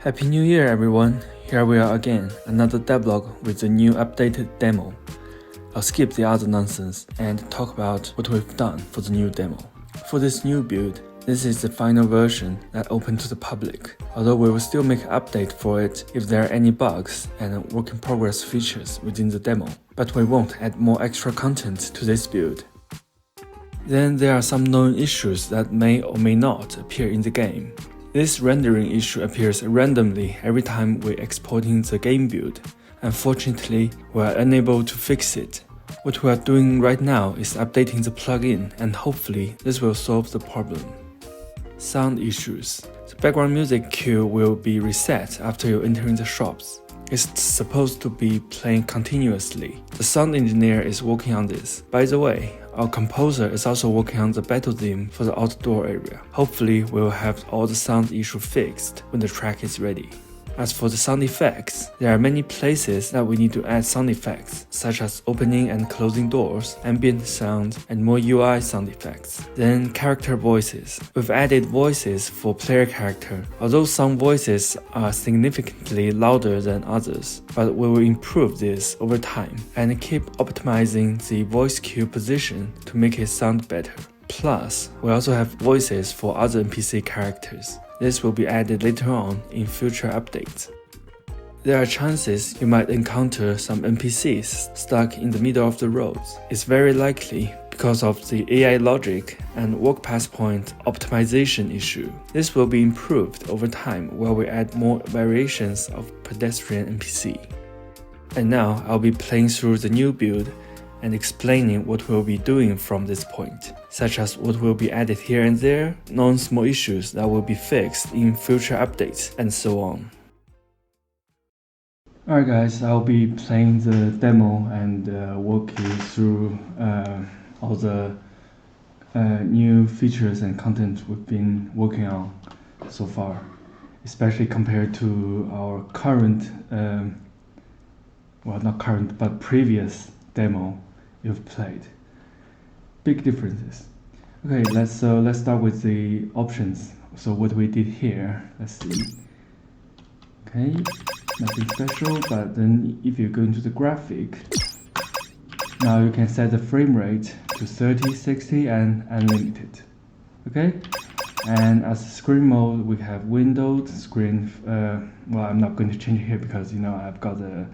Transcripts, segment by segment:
Happy New Year everyone! Here we are again, another devlog with a new updated demo. I'll skip the other nonsense and talk about what we've done for the new demo. For this new build, this is the final version that open to the public, although we will still make an update for it if there are any bugs and work-in-progress features within the demo, but we won't add more extra content to this build. Then there are some known issues that may or may not appear in the game. This rendering issue appears randomly every time we're exporting the game build. Unfortunately, we are unable to fix it. What we are doing right now is updating the plugin, and hopefully this will solve the problem. Sound issues. The background music queue will be reset after you enter the shops. It's supposed to be playing continuously. The sound engineer is working on this. By the way, our composer is also working on the battle theme for the outdoor area. Hopefully, we'll have all the sound issue fixed when the track is ready. As for the sound effects, there are many places that we need to add sound effects, such as opening and closing doors, ambient sound, and more UI sound effects. Then character voices. We've added voices for player character, although some voices are significantly louder than others, but we will improve this over time and keep optimizing the voice cue position to make it sound better. Plus, we also have voices for other NPC characters. This will be added later on in future updates. There are chances you might encounter some NPCs stuck in the middle of the roads. It's very likely because of the AI logic and walk past point optimization issue. This will be improved over time while we add more variations of pedestrian NPC. And now I'll be playing through the new build and explaining what we'll be doing from this point, such as what will be added here and there, known small issues that will be fixed in future updates, and so on. Alright guys, I'll be playing the demo and walk you through all the new features and content we've been working on so far, especially compared to our current, well not current, but previous demo you've played. Big differences. Okay, let's start with the options. So what we did here, let's see. Okay, nothing special, but then if you go into the graphic, now you can set the frame rate to 30, 60 and unlimited. Okay, and as screen mode we have windowed screen. Well, I'm not going to change it here because I've got the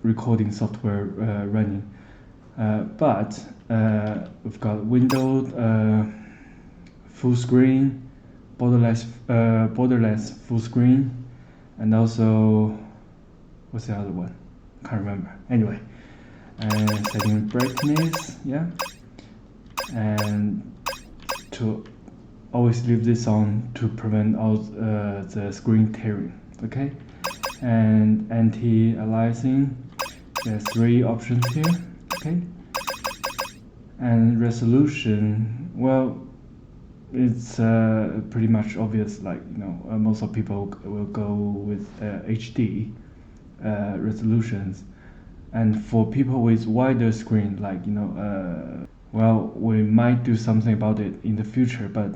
recording software running. But we've got windowed, full screen, borderless full screen, and also what's the other one? Can't remember. Anyway, setting brightness, yeah, and to always leave this on to prevent all the screen tearing. Okay, and anti-aliasing. There's 3 options here. Okay, and resolution, well, it's pretty much obvious, like most of people will go with HD resolutions, and for people with wider screen, like well, we might do something about it in the future, but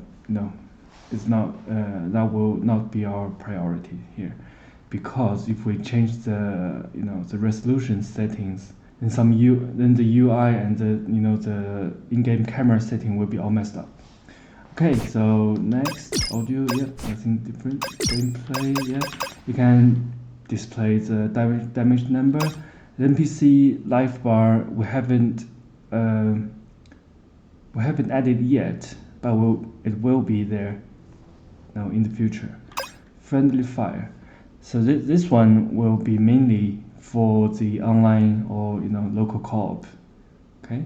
it's not that will not be our priority here, because if we change the the resolution settings, then the UI and the in-game camera setting will be all messed up. Okay, so next, audio, yeah, nothing different. Gameplay, yeah, you can display the damage number. The NPC life bar we haven't added yet, but it will be there now in the future. Friendly fire. So this one will be mainly for the online or local co-op, okay,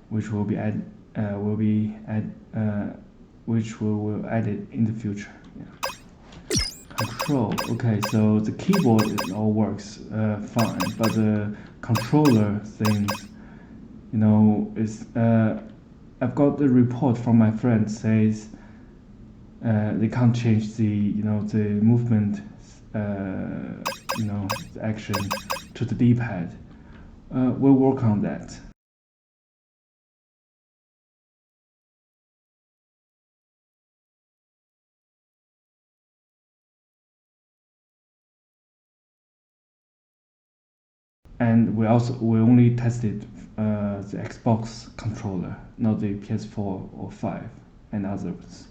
which will be added in the future. Yeah. Control. Okay, so the keyboard all works fine, but the controller things, is I've got the report from my friend says they can't change the the movement. The action to the D-pad. We'll work on that. and we only tested the Xbox controller, not the PS4 or 5 and others.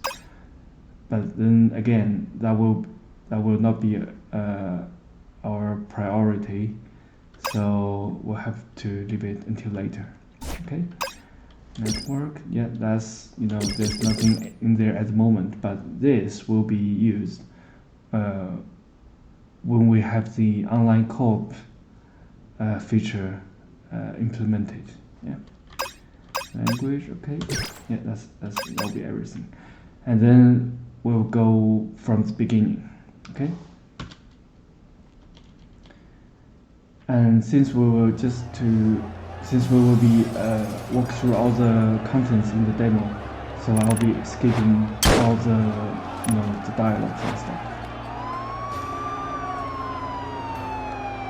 But then again, that will not be our priority, so we'll have to leave it until later. Okay. Network, yeah, that's, there's nothing in there at the moment, but this will be used when we have the online co-op feature implemented. Yeah. Language, okay. Yeah, that'll be everything, and then we'll go from the beginning. Okay. And since we will be walk through all the contents in the demo, so I'll be skipping all the the dialogues and stuff.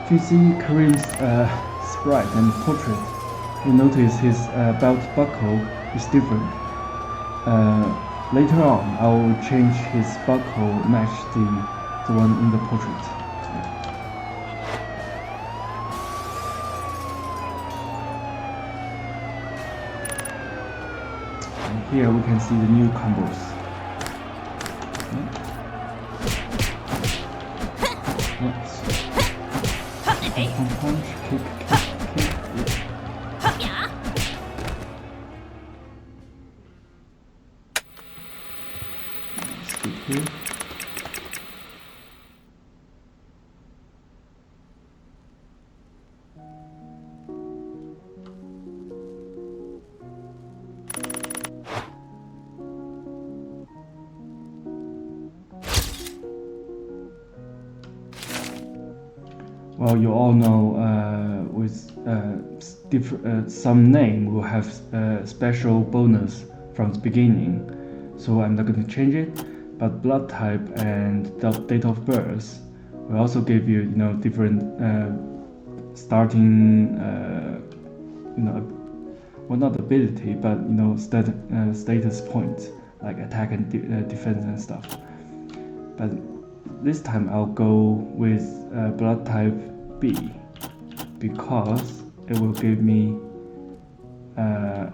If you see Kareem's sprite and portrait, you notice his belt buckle is different. Later on, I will change his buckle match the one in the portrait. Here we can see the new combos. Punch, kick, yeah. Skip here. Well, you all know with some name will have special bonus from the beginning, so I'm not going to change it. But blood type and the date of birth will also give you different starting well, not ability, but status points like attack and defense and stuff. But this time I'll go with blood type B, because it will give me an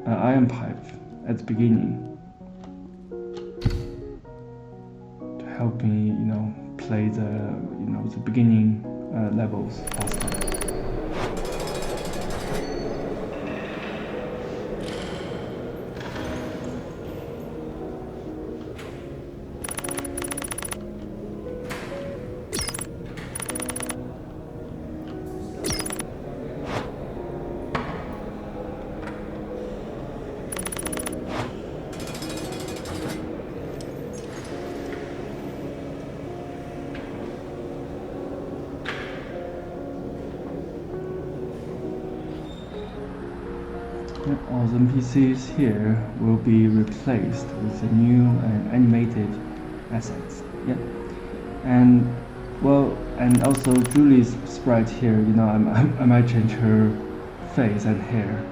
iron pipe at the beginning to help me play the beginning levels faster. All the NPCs here will be replaced with the new and animated assets. Yeah, and also Julie's sprite here. I might change her face and hair.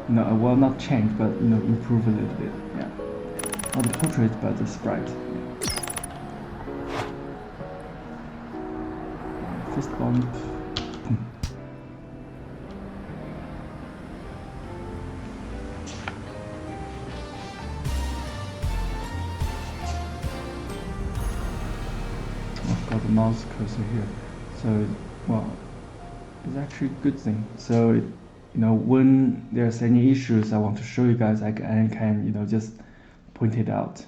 I will not change, but improve a little bit. Yeah, not the portrait, but the sprite. Yeah. Fist bump. Got the mouse cursor here, so it's actually a good thing. So when there's any issues I want to show you guys, I can just point it out.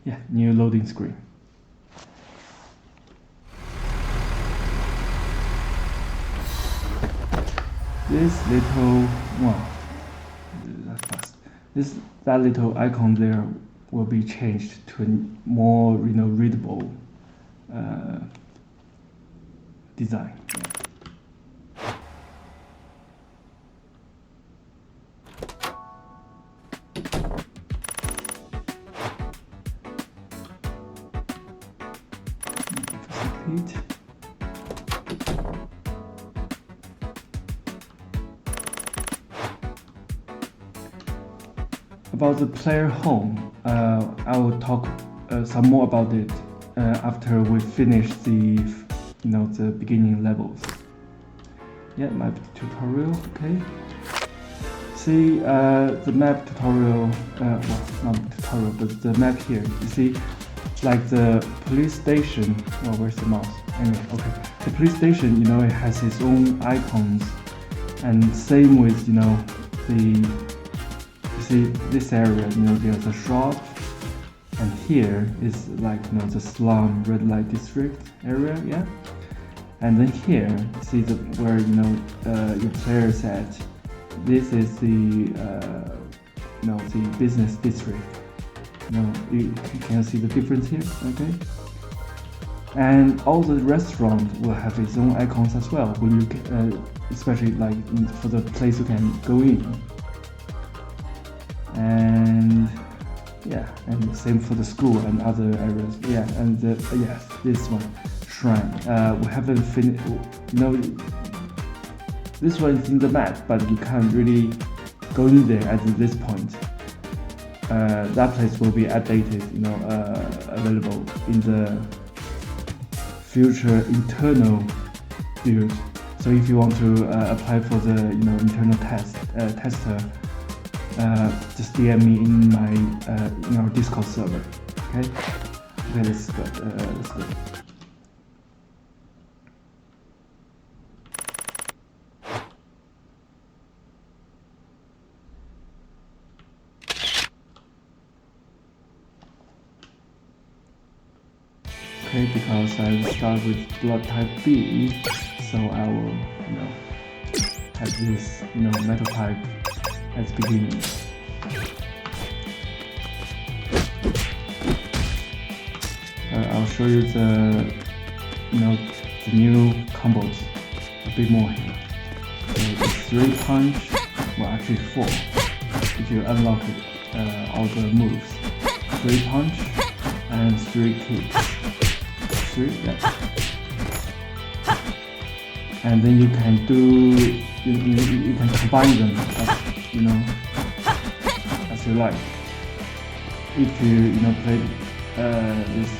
Yeah, new loading screen. This little that little icon there will be changed to a more readable design. About the player home, I will talk some more about it after we finish the the beginning levels. Yeah, map tutorial. Okay. See the map tutorial. Well, not tutorial, but the map here. You see, like the police station. Well, where's the mouse? Anyway, okay. The police station, it has its own icons, and same with you see this area. There's a shop, and here is like the slum red light district area. Yeah. And then here, see where your players at. This is the the business district. You can see the difference here. Okay. And all the restaurant will have its own icons as well. When you especially like for the place you can go in. And yeah, and same for the school and other areas. Yeah, and yes, this one. Shrine. We haven't finished. This one is in the map, but you can't really go in there at this point. That place will be updated, available in the future internal build. So if you want to apply for the internal tester, just DM me in my in our Discord server. Okay. Okay, let's go. Let's go. Okay, because I start with blood type B, so I will, have this, metal type as beginning. I'll show you the, the new combos a bit more here. So it's 3 punch, well actually 4, if you unlock it, all the moves. 3 punch and 3 kicks. 3, yeah. And then you can do, you can combine them as you like. If you play this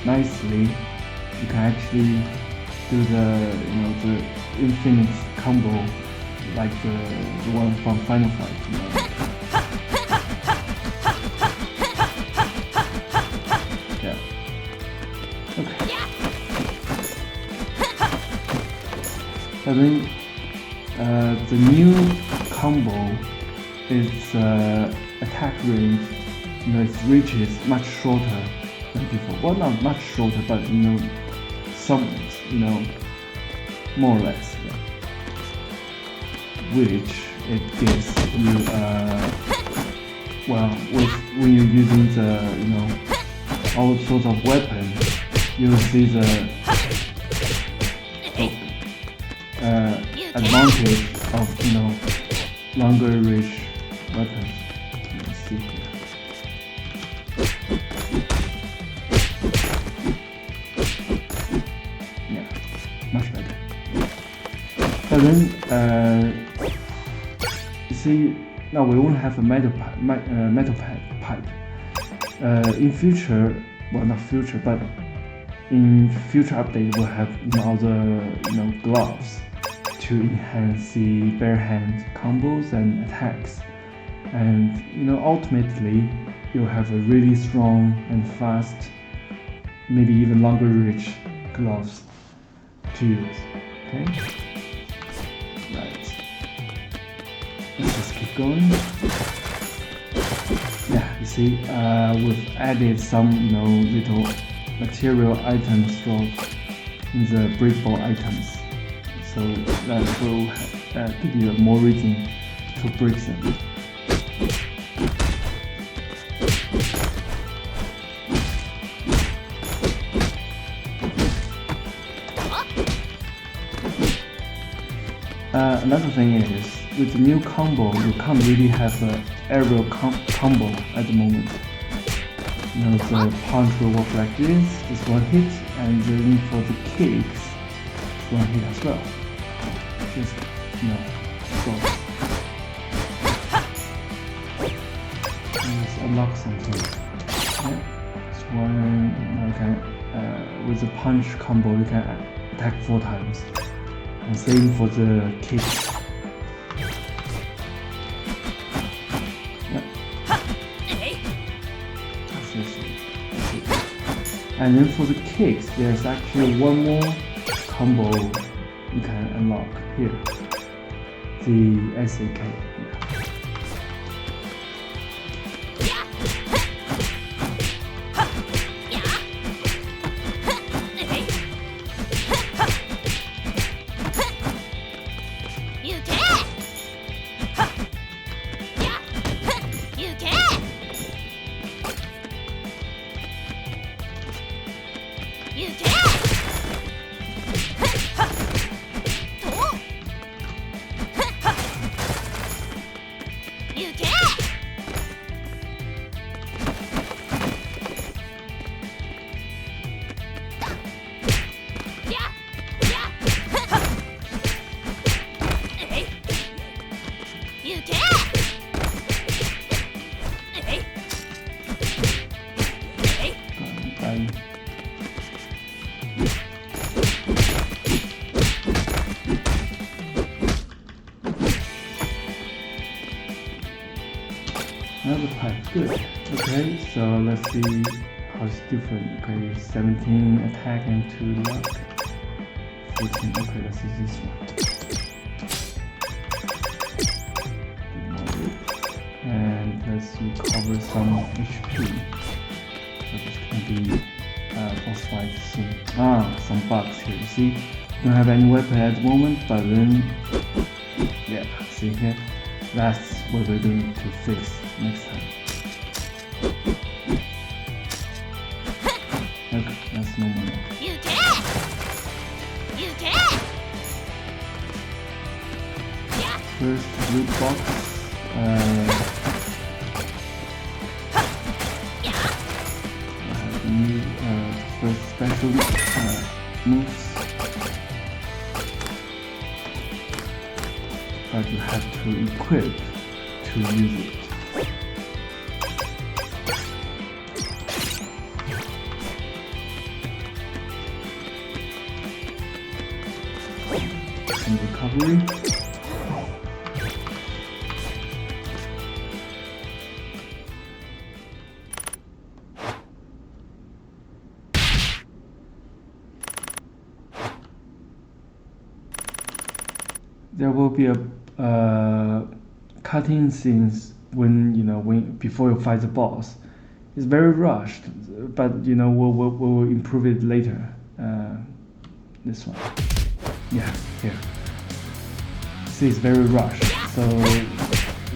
nicely, you can actually do the infinite combo like the one from Final Fight. And then the new combo is attack range. Its reach is much shorter than before. Well, not much shorter, but some more or less. Yeah. Which it gives you when you're using the all sorts of weapons, you'll see the advantage of longer range weapons. Let's see here. Yeah, much better. But then you see now we won't have a metal pipe. In future, well not future, but in future update we'll have all the gloves to enhance the bare hand combos and attacks, and ultimately you'll have a really strong and fast, maybe even longer reach gloves to use. Okay, right. Let's just keep going. Yeah, you see, we've added some little material items from the breakable items. So that will give you more reason to break them. Another thing is, with the new combo, you can't really have an aerial combo at the moment. The punch will work like this, just one hit, and then for the kicks, one hit as well. Just go. Let's unlock something. Yeah. This one, okay. with the punch combo you can attack 4 times, and same for the kick. Yeah. That's it. And then for the kicks, there's actually one more combo you can unlock here, the O.T.K. Another type, good. Okay, so let's see how it's different. Okay, 17 attack and 2 luck. 14, okay, let's use this one. And let's recover some HP. So this can be boss fight soon. Some bugs here, you see? Don't have any weapon at the moment, but then, yeah, see here? That's what we're going to fix next time. Okay, that's normal now. First loot box. I have the new first special moves. But you have to equip to use it. And recovery. There will be a cutting scenes when before you fight the boss. It's very rushed, but we'll improve it later. This one, yeah, here. See, it's very rushed, so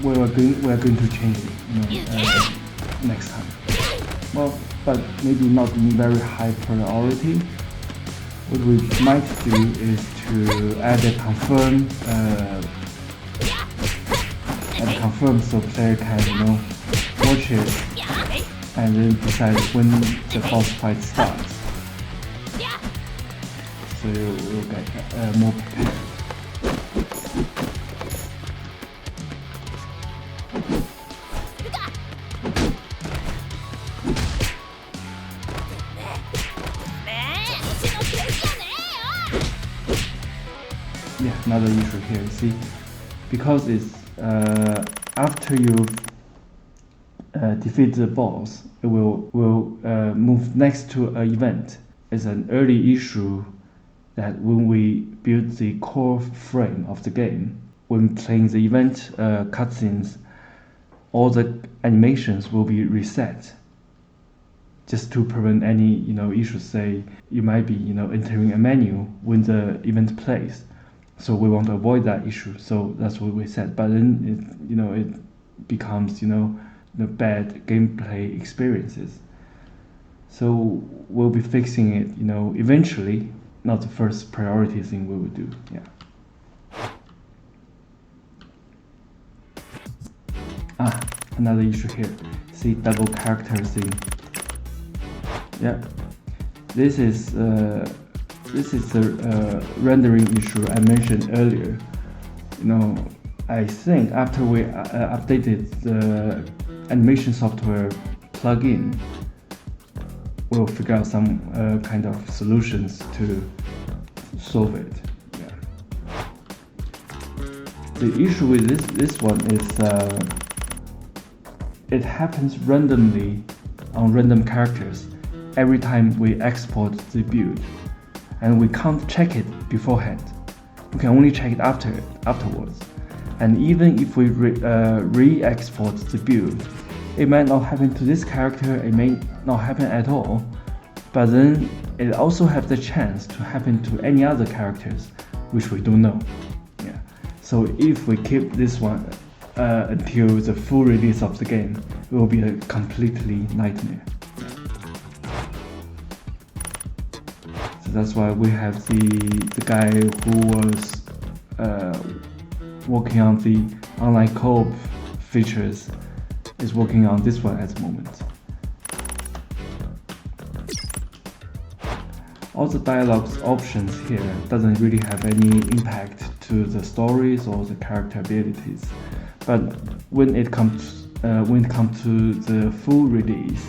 we are going to change it, next time. Well, but maybe not in very high priority. What we might do is to add a confirm so player can watch it and then decide when the boss fight starts. So you'll get more prepared. Yeah, another issue here. See, because it's after you defeat the boss, it will move next to an event. It's an early issue that when we build the core frame of the game, when playing the event cutscenes, all the animations will be reset, just to prevent any issues. Say you might be entering a menu when the event plays. So we want to avoid that issue. So that's what we said. But then it becomes the bad gameplay experiences. So we'll be fixing it eventually. Not the first priority thing we will do. Yeah. Another issue here. See, double character thing. Yeah. This is the rendering issue I mentioned earlier. I think after we updated the animation software plugin, we'll figure out some kind of solutions to solve it. Yeah. The issue with this one is it happens randomly on random characters every time we export the build, and we can't check it beforehand. We can only check it afterwards. And even if we re-export the build, it might not happen to this character, it may not happen at all, but then it also has the chance to happen to any other characters, which we don't know. Yeah. So if we keep this one until the full release of the game, it will be a completely nightmare. So that's why we have the guy who was working on the online co-op features is working on this one at the moment. All the dialogues options here doesn't really have any impact to the stories or the character abilities, but when it comes to the full release,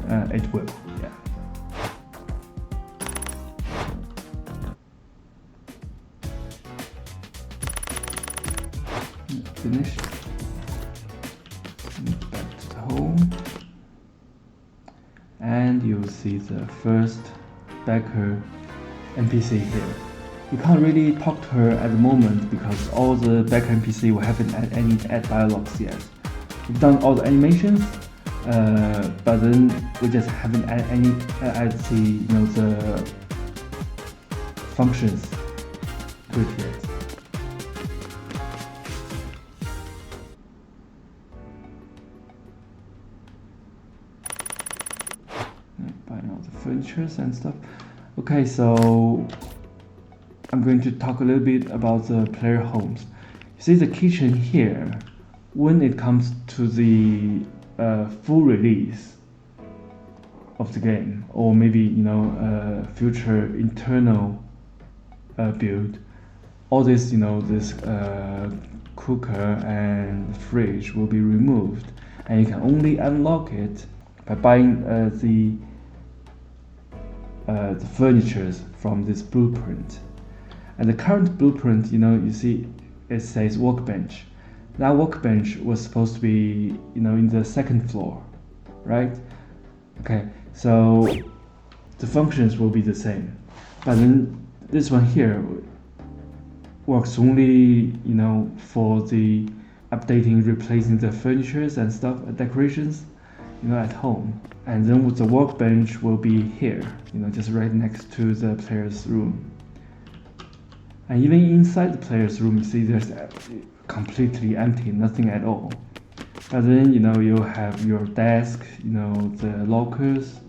it will. Yeah. Finished. Back to the home, and you'll see the first backer NPC here. You can't really talk to her at the moment because all the backer NPC we haven't had any dialogues yet. We've done all the animations, but then we just haven't added the functions to it yet. Buying all the furnitures and stuff. Okay, so I'm going to talk a little bit about the player homes. You see the kitchen here, when it comes to the full release of the game, or maybe future internal build, all this this cooker and fridge will be removed, and you can only unlock it by buying the furnitures from this blueprint. And the current blueprint, you see it says workbench. That workbench was supposed to be in the second floor, right? Okay, so the functions will be the same, but then this one here works only for the updating, replacing the furnitures and stuff, decorations at home. And then the workbench will be here, just right next to the player's room. And even inside the player's room, you see there's completely empty, nothing at all. But then you'll have your desk, the lockers,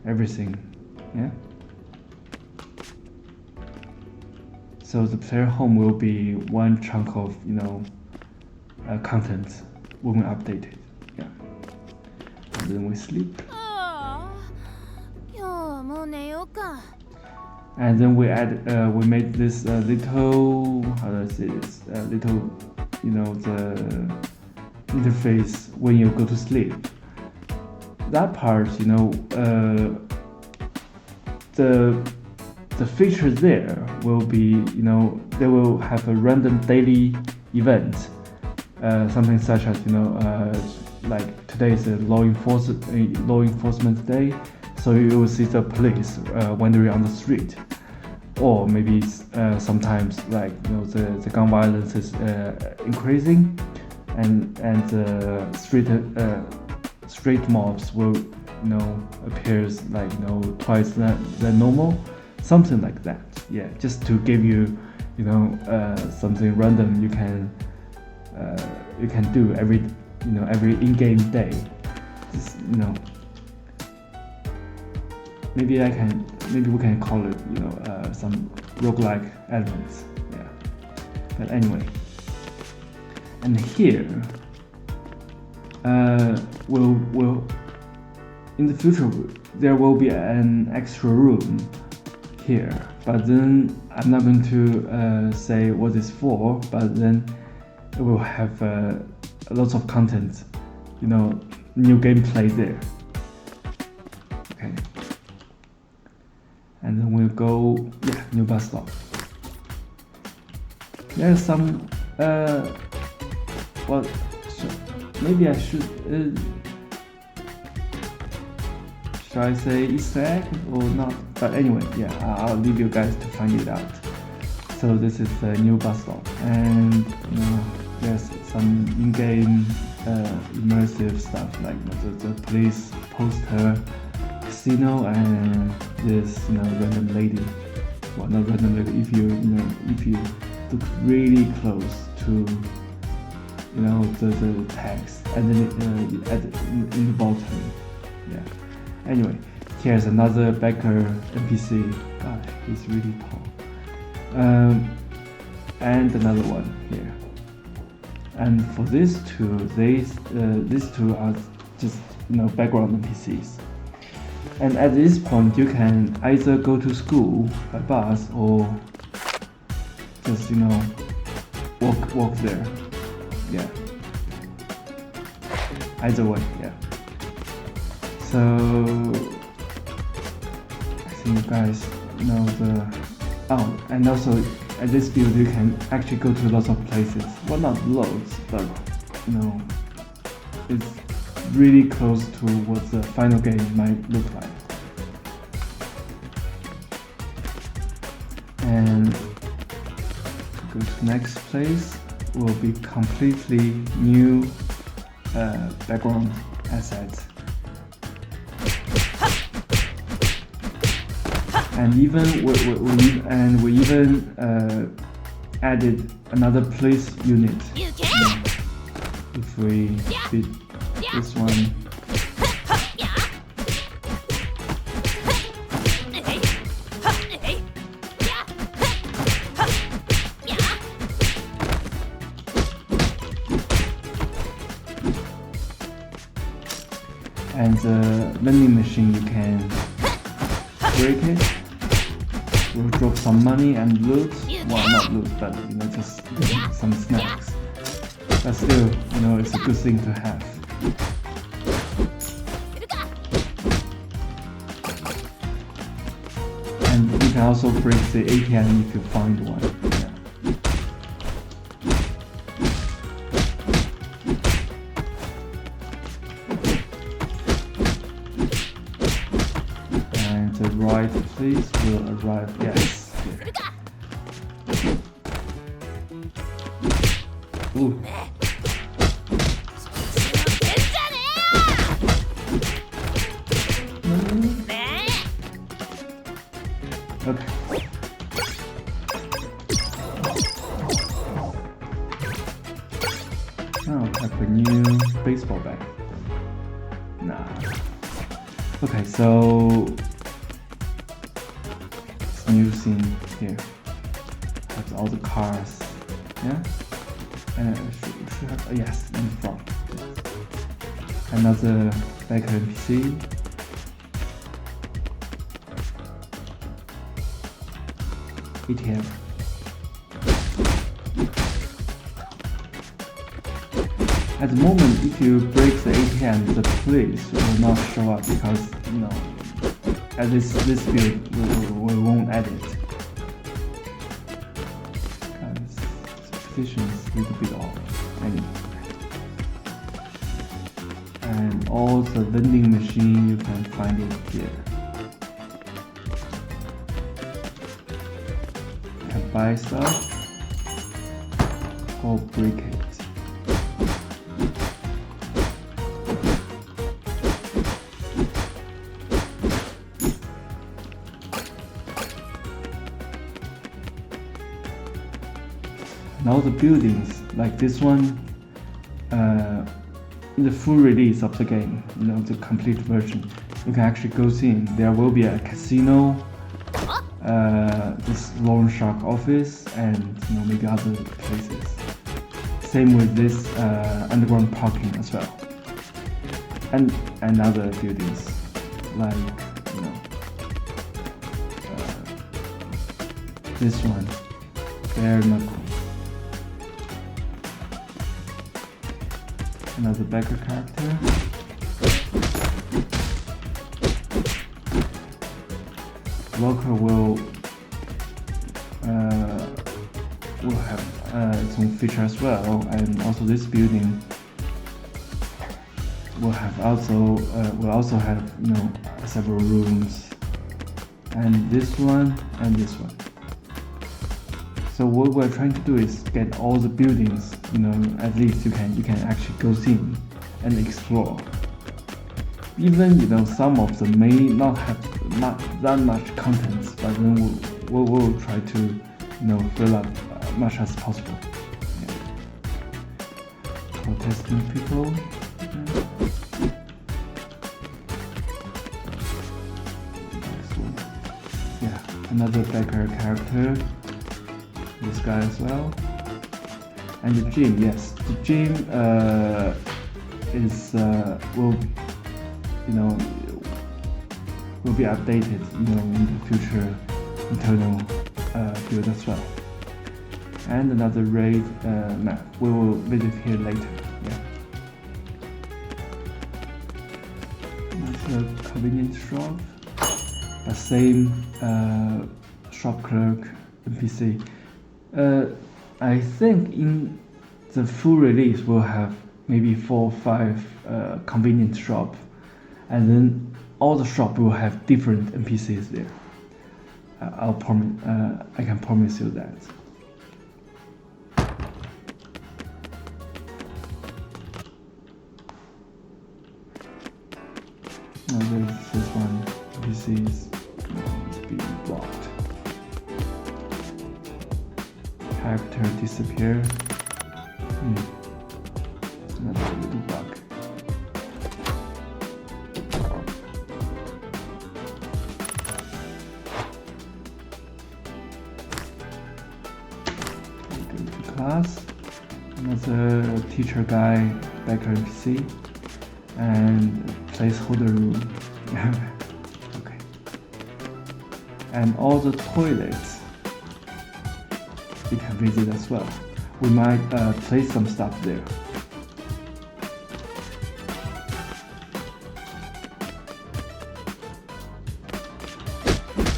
everything. Yeah. So the player home will be one chunk of content when we update it. Yeah. And then we sleep. And then we made this little, how do I say this, little, the interface when you go to sleep. That part, the feature there will be, they will have a random daily event, something such as, like today is a law enforcement day. So you will see the police wandering on the street, or maybe sometimes like the gun violence is increasing, and the street mobs will appears like twice than normal, something like that. Yeah, just to give you something random you can do every in-game day. Just, maybe we can call it some roguelike elements. Yeah. But anyway, and here will in the future there will be an extra room here, but then I'm not going to say what it's for, but then it will have lots of content, new gameplay there. Okay. go, yeah, new bus stop. There's some, well, maybe I should I say Easter egg or not? But anyway, yeah, I'll leave you guys to find it out. So this is the new bus stop, and there's some in-game immersive stuff like the police poster, casino, and this random lady. Well, not random lady. If you look really close to the text and then in the bottom, yeah. Anyway, here's another Becker NPC. God, he's really tall. And another one here. And for these two are just background NPCs. And at this point, you can either go to school by bus or just walk there. Yeah. Either way, yeah. So I think you guys know and also at this build you can actually go to lots of places. Well, not loads, but it's really close to what the final game might look like. And to go to the next place will be completely new background assets. And we even added another police unit. If we beat this one. And the vending machine, you can break it. We'll drop some money and loot. Well, not loot, but just some snacks. But still, it's a good thing to have. And you can also break the ATM if you find one. The right please will arrive. Yes. Ooh. Okay. Now I have a new baseball bat. Nah. Okay, so new scene here. That's all the cars. Yeah? And should have, yes, in front. Another Becker NPC. ATM. At the moment, if you break the ATM, the police will not show up because at this build we won't add it. The position is a little bit off. Anyway. And all the vending machine, you can find it here. You can buy stuff or break it. Now the buildings, like this one, in the full release of the game, the complete version, you can actually go in. There will be a casino, this loan shark office, and maybe other places. Same with this underground parking as well, and other buildings like this one, bare knuckle. Another Becker character. locker will have its own feature as well, and also this building will also have several rooms, and this one and this one. So what we're trying to do is get all the buildings, at least you can actually go in and explore. Even some of them may not have that much contents, but then we'll try to fill up as much as possible. Yeah. Protesting people. Yeah, another Becker character. This guy as well. And the gym, yes, the gym will be updated, in the future internal build as well. And another raid map. We will visit here later. Yeah. That's a convenience shop. The same shop clerk NPC. I think in the full release we'll have maybe 4 or 5 convenience shop, and then all the shop will have different NPCs there. I can promise you that. There's this one NPC is being blocked. Character disappear. Another little bug. Go to class. Another teacher guy, Becker NPC, and placeholder room. Okay. And all the toilets you can visit as well. We might place some stuff there.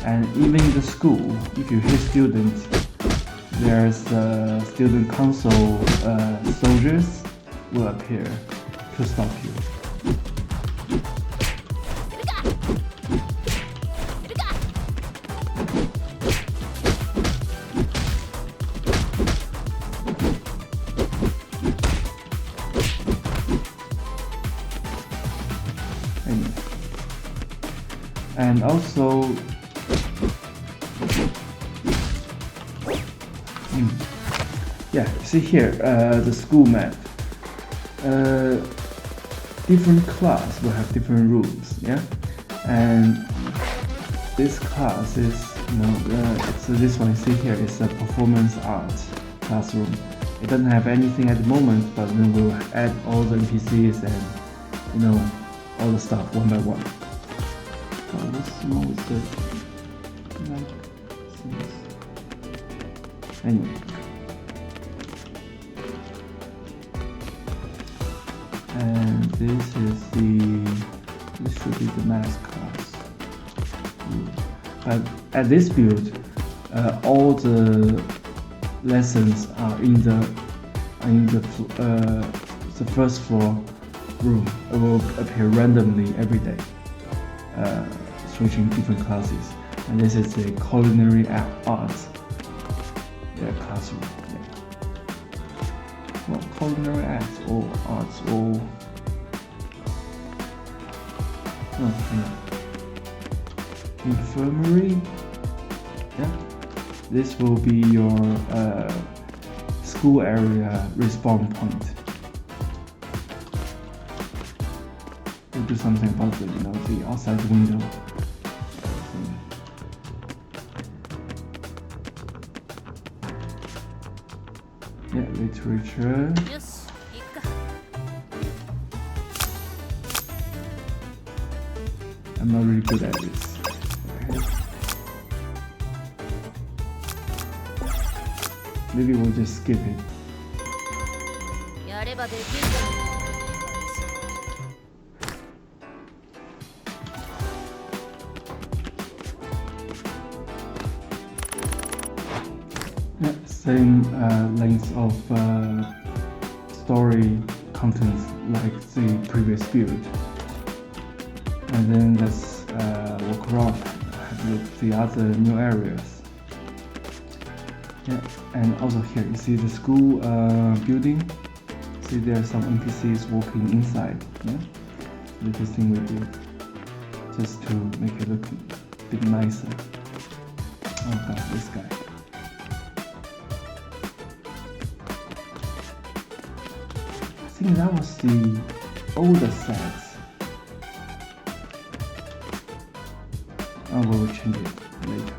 And even in the school, if you hit students, there's student council soldiers will appear to stop you. And also, see here the school map. Different class will have different rooms, and this class is, so this one you see here is a performance art classroom. It doesn't have anything at the moment, but then we'll add all the NPCs and all the stuff one by one. What's wrong with the anyway. And this should be the math class. But at this build, all the lessons are in the first floor room. It will appear randomly every day, switching different classes. And this is the culinary arts classroom. Well, culinary arts or arts or infirmary. This will be your school area respawn point. We'll do something about the outside window. Literature. I'm not really good at this. Okay. Maybe we'll just skip it. same length of story contents like the previous build. And then let's walk around, have a look at the other new areas. Yeah, and also here you see the school building. See there are some NPCs walking inside. Yeah, little thing we did just to make it look a bit nicer. Oh god, this guy. I think that was the older sets. Oh, we will change it later.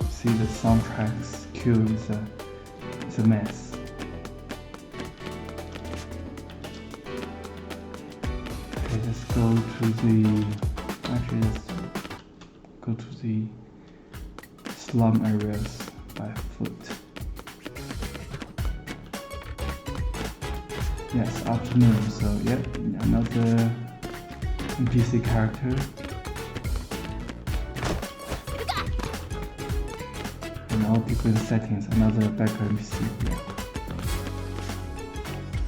See the soundtrack's queue is a mess. Okay, let's go to the. Actually, let's go to the slum areas by foot. Yes, afternoon. So yeah, another NPC character. All different settings, another background NPC here.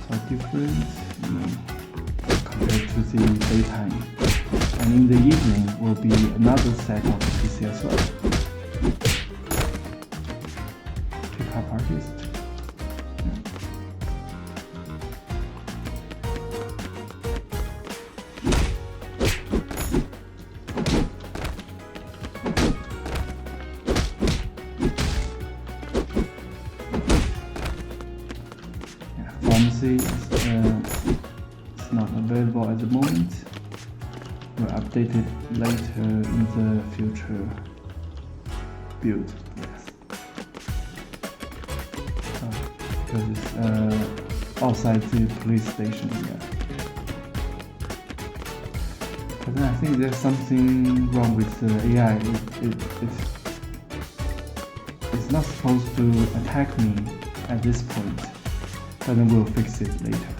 So different, compared to the daytime. And in the evening will be another set of NPC as well. Pickup artist. Pharmacy is not available at the moment. We'll update it later in the future build. Yes. Because it's outside the police station. Yeah. But then I think there's something wrong with the AI. It's not supposed to attack me at this point. But then we'll fix it later.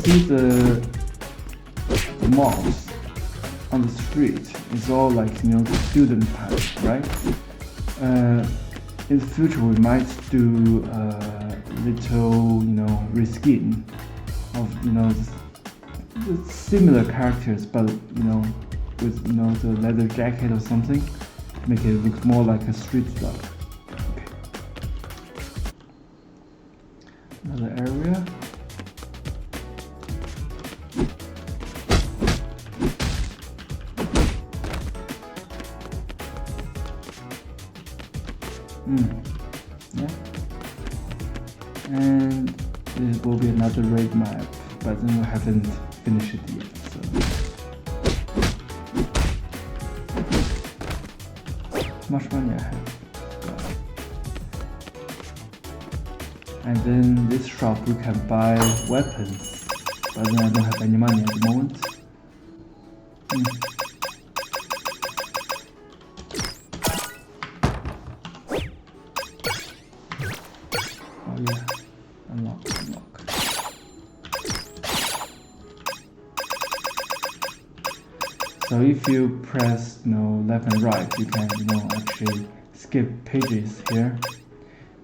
See the mobs on the street is all like the student type, right? In the future we might do little reskin of the similar characters, but with the leather jacket or something, make it look more like a street dog. Okay. Another area. Yeah. And this will be another raid map, but then we haven't finished it yet. So. Much money I have. And then this shop we can buy weapons, but then I don't have any money at the moment. Oh yeah, unlock. So if you press left and right, you can actually skip pages here.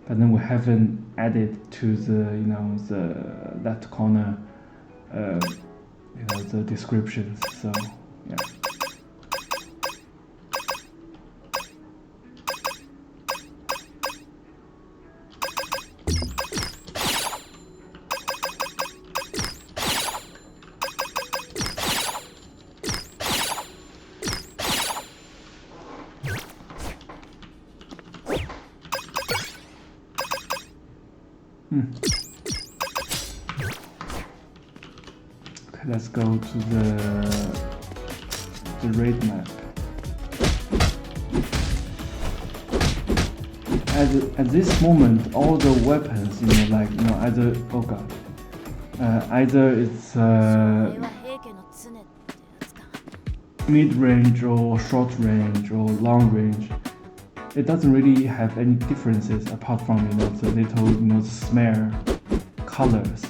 But then we haven't added to the the left corner the descriptions. So yeah. let's go to the raid map. At this moment, all the weapons, either it's mid-range or short range or long range. It doesn't really have any differences apart from the little smear colors.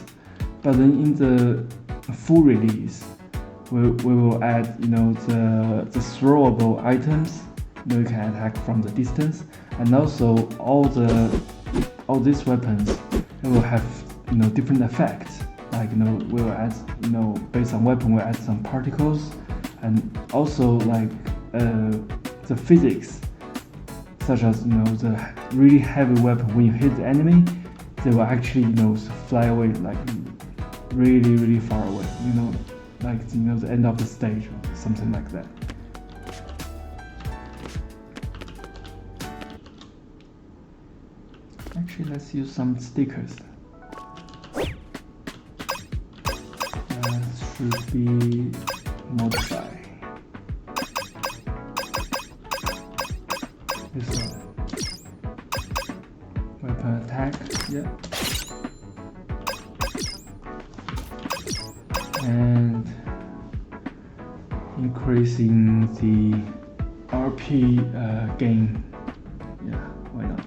But then in the full release, we will add the throwable items. You can attack from the distance, and also all these weapons, it will have different effects. Like we'll add based on weapon, we'll add some particles, and also like the physics, such as the really heavy weapon, when you hit the enemy, they will actually fly away like really far away. Like the end of the stage or something like that. Actually, let's use some stickers. That should be modify. This one. Weapon attack, yeah. And increasing the RP gain. Yeah, why not?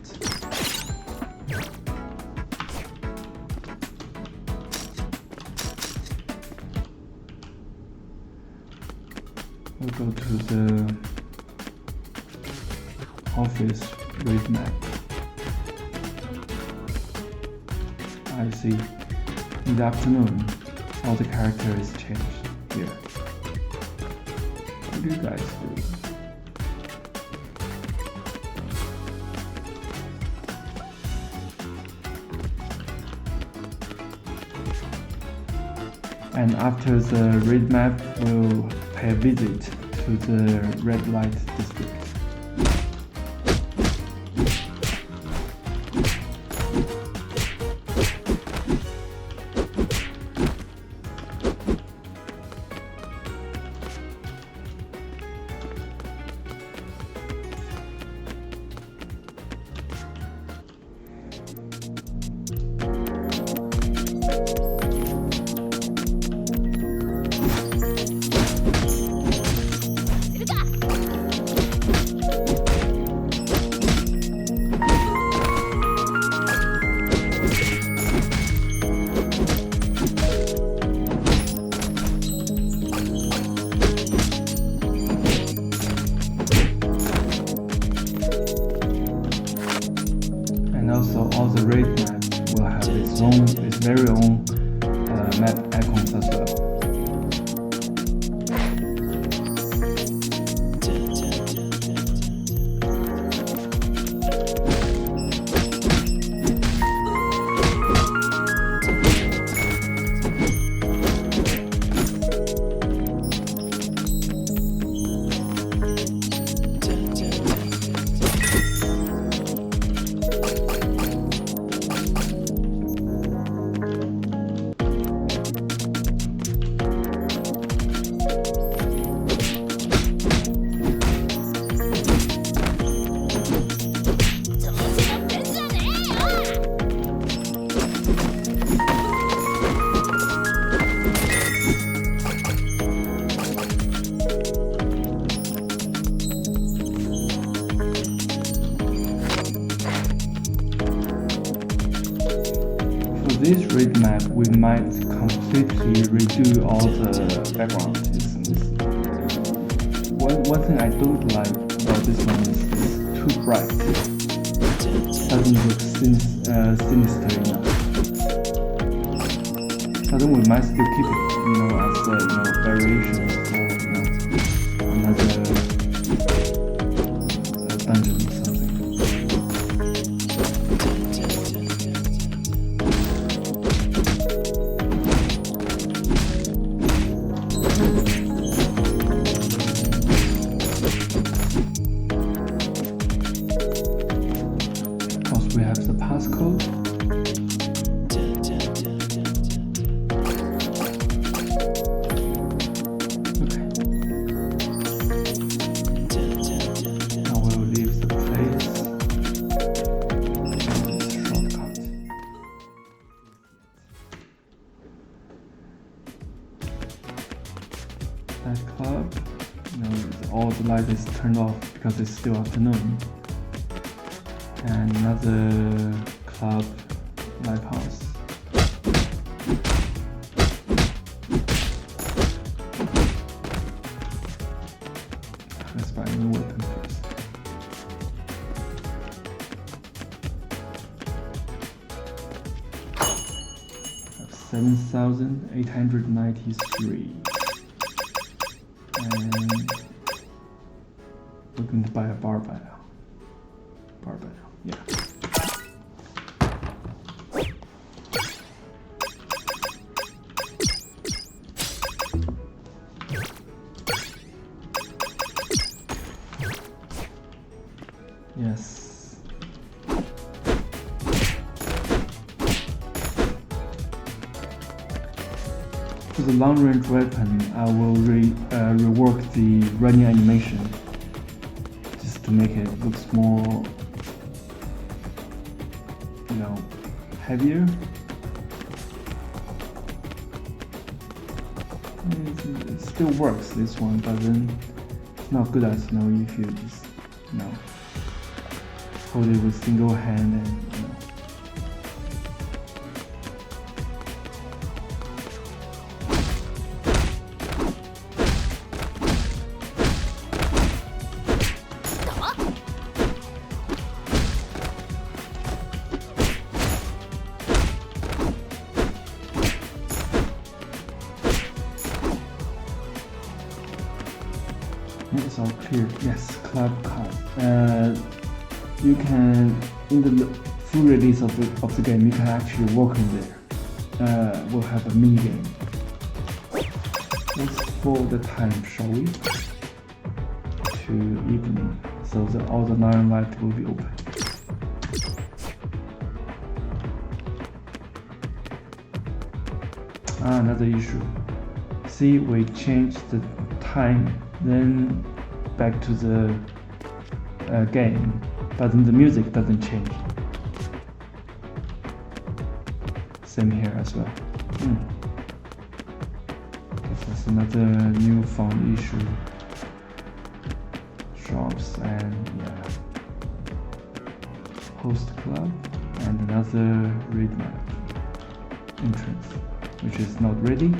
We'll go to the office raid map. I see. In the afternoon, all the characters changed here. What do you guys do? And after the raid map, we'll pay a visit to the red light district. All the raid maps will have its very own map icons as well. This raid map, we might completely redo all the background. One thing I don't like about this one is it's too bright. Doesn't look sinister enough. But then we might still keep it, as variation for another dungeon or something. We have the passcode. light is turned off because it's still afternoon. And another club live house. Let's buy a new weapon first. That's 7,893. And we're going to buy a barbell. Yeah. Yes. For the long-range weapon, I will rework the running animation just to make it look more, heavier. It still works, this one, but then it's not good as if you just hold it with single hand and it's all clear. Yes, club card. You can, in the full release of the game, you can actually walk in there. We'll have a mini game. Let's for the time, shall we? To evening, so that all the 9 lights will be open. Another issue. See, we changed the time, then back to the game, but then the music doesn't change. Same here as well. That's another new found issue. Shops and host club and another read map entrance, which is not ready.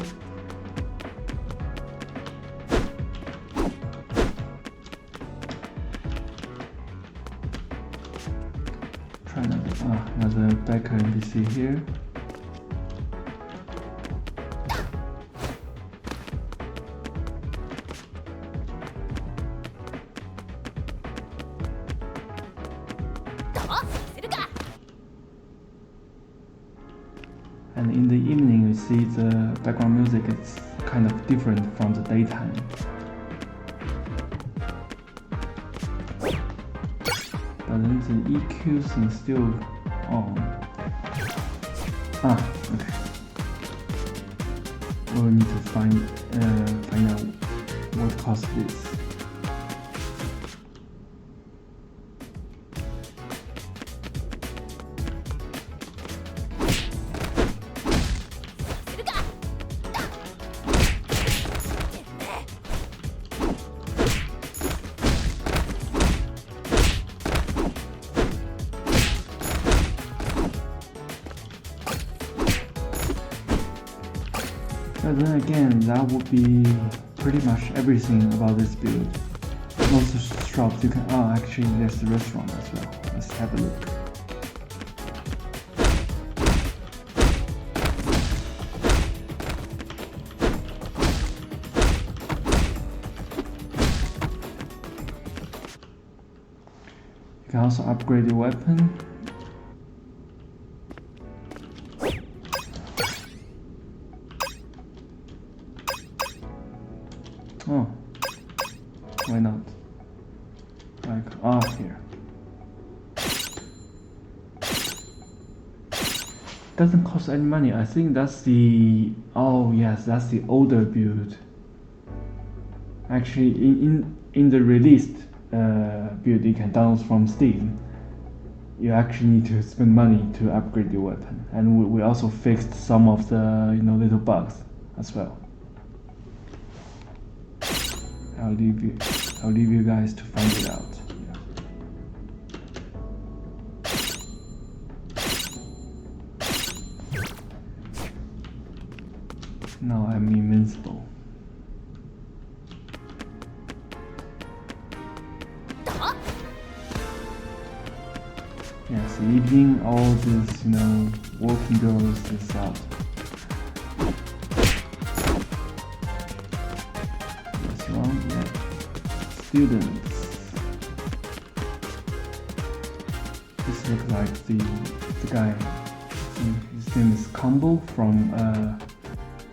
Try another backer NPC here. And in the evening, you see the background music is kind of different from the daytime. But then the EQ thing is still on. Okay. We'll need to find out what caused this. But then again, that would be pretty much everything about this build. Most of the shops you can, actually there's the restaurant as well. Let's have a look. You can also upgrade your weapon. Oh, why not? Like, here. Doesn't cost any money. I think that's the, yes, that's the older build. Actually, in the released build you can download from Steam, you actually need to spend money to upgrade your weapon. And we also fixed some of the little bugs as well. I'll leave you. I'll leave you guys to find it out. Now I'm invincible. Yes, leaving all this, working girls is out. This one, yeah. Students. This looks like the guy. His name is Combo from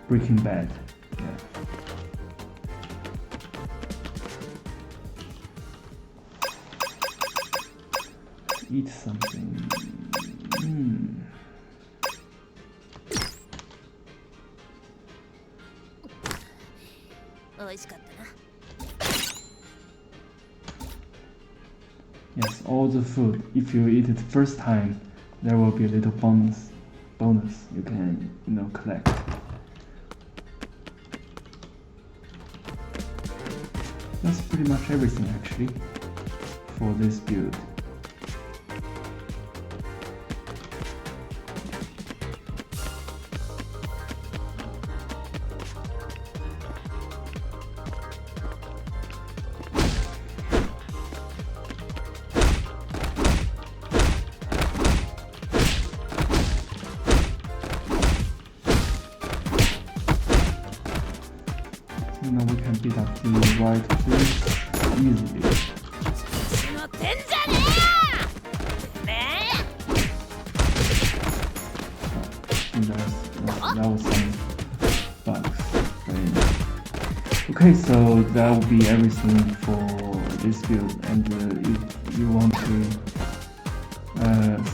Breaking Bad. Yeah. Eat something. Yes, all the food. If you eat it first time, there will be a little bonus you can collect. That's pretty much everything actually for this build. We can beat up the right place easily. That was some bugs. Okay, so that will be everything for this build. And if you want to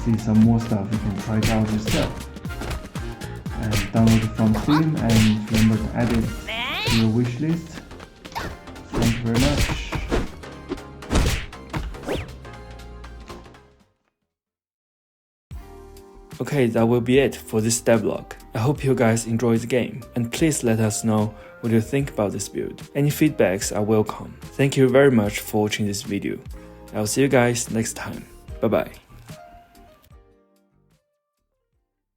see some more stuff, you can try it out yourself. And download it from Steam, and remember to add it to your wish list. Thank you very much. Okay, that will be it for this devlog. I hope you guys enjoy the game, and please let us know what you think about this build. Any feedbacks are welcome. Thank you very much for watching this video. I'll see you guys next time. Bye bye.